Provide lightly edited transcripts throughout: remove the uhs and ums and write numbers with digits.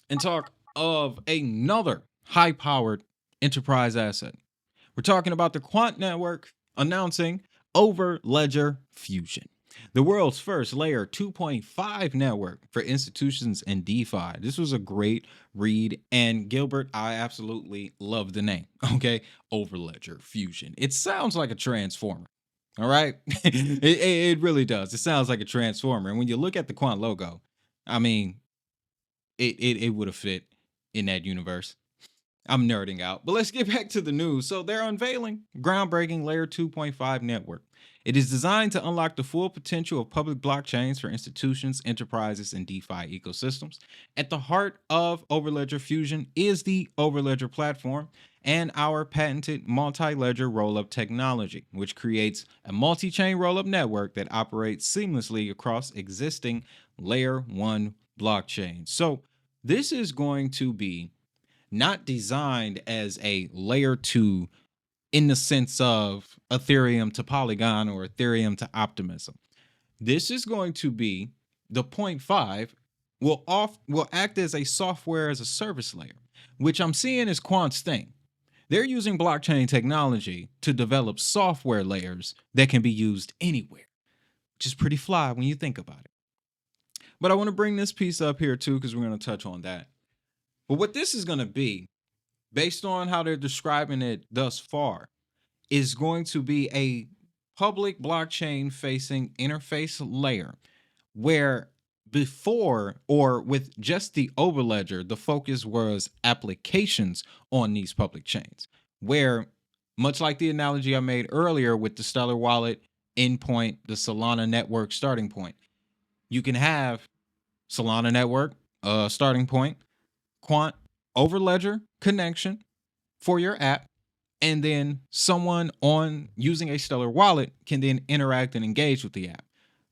and talk of another high-powered enterprise asset. We're talking about the Quant network announcing Overledger Fusion, the world's first layer 2.5 network for institutions and DeFi. This was a great read, and Gilbert, I absolutely love the name. Okay, Overledger Fusion. It sounds like a transformer. All right, it really does. It sounds like a transformer, and when you look at the Quant logo, I mean, it would have fit in that universe. I'm nerding out, but let's get back to the news. So they're unveiling groundbreaking layer 2.5 network. It is designed to unlock the full potential of public blockchains for institutions, enterprises, and DeFi ecosystems. At the heart of Overledger Fusion is the Overledger platform and our patented multi-ledger rollup technology, which creates a multi-chain rollup network that operates seamlessly across existing layer 1 blockchains. So this is going to be not designed as a layer 2 in the sense of Ethereum to Polygon or Ethereum to Optimism. This is going to be the 0.5 will act as a software as a service layer, which I'm seeing is Quant's thing. They're using blockchain technology to develop software layers that can be used anywhere, which is pretty fly when you think about it. But I want to bring this piece up here too, because we're going to touch on that. But what this is going to be, based on how they're describing it thus far, is going to be a public blockchain facing interface layer where before, or with just the Overledger, the focus was applications on these public chains, where much like the analogy I made earlier with the Stellar Wallet endpoint, the Solana network starting point, you can have Solana network starting point, Quant Overledger connection for your app, and then someone on using a Stellar wallet can then interact and engage with the app.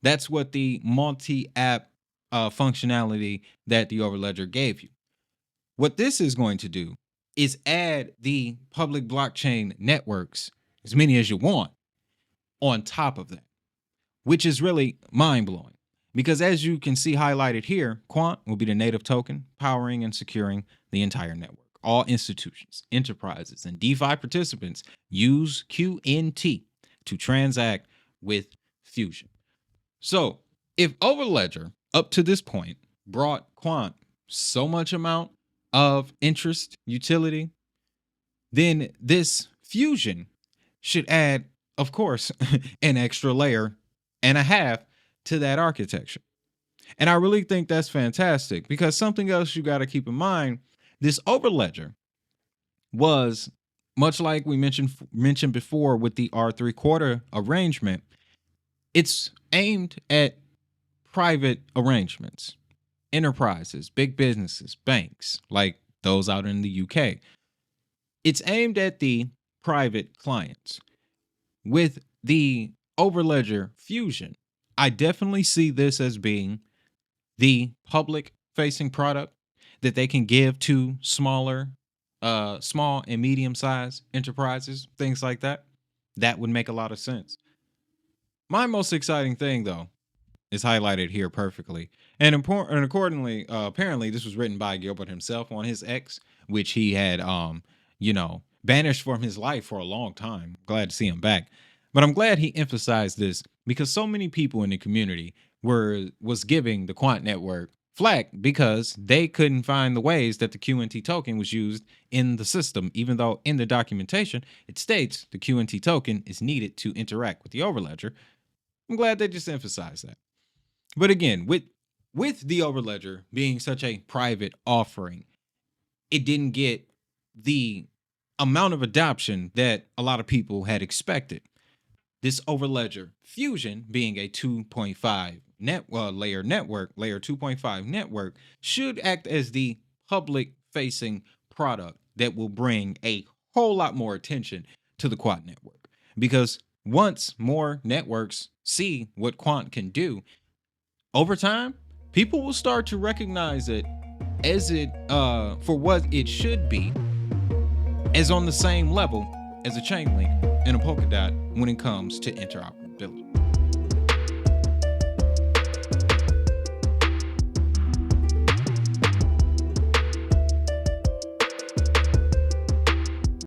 That's what the multi-app functionality that the Overledger gave you. What this is going to do is add the public blockchain networks, as many as you want, on top of that, which is really mind-blowing. Because as you can see highlighted here, Quant will be the native token powering and securing the entire network. All institutions, enterprises, and DeFi participants use QNT to transact with Fusion. So if Overledger up to this point brought Quant so much amount of interest, utility, then this Fusion should add, of course, an extra layer and a half to that architecture. And I really think that's fantastic, because something else you got to keep in mind, this Overledger was much like we mentioned before with the R3/4 arrangement. It's aimed at private arrangements, enterprises, big businesses, banks like those out in the UK. It's aimed at the private clients. With the Overledger Fusion, I definitely see this as being the public facing product that they can give to small and medium sized enterprises, things like that. That would make a lot of sense. My most exciting thing, though, is highlighted here perfectly. And accordingly, apparently, this was written by Gilbert himself on his X, which he had, banished from his life for a long time. Glad to see him back. But I'm glad he emphasized this, because so many people in the community was giving the Quant network flack because they couldn't find the ways that the QNT token was used in the system, even though in the documentation it states the QNT token is needed to interact with the Overledger. I'm glad they just emphasized that. But again, with the Overledger being such a private offering, it didn't get the amount of adoption that a lot of people had expected. This Overledger Fusion, being a 2.5 layer network, layer 2.5 network, should act as the public facing product that will bring a whole lot more attention to the Quant network. Because once more networks see what Quant can do, over time, people will start to recognize it as for what it should be, as on the same level as a Chainlink and a Polkadot when it comes to interoperability.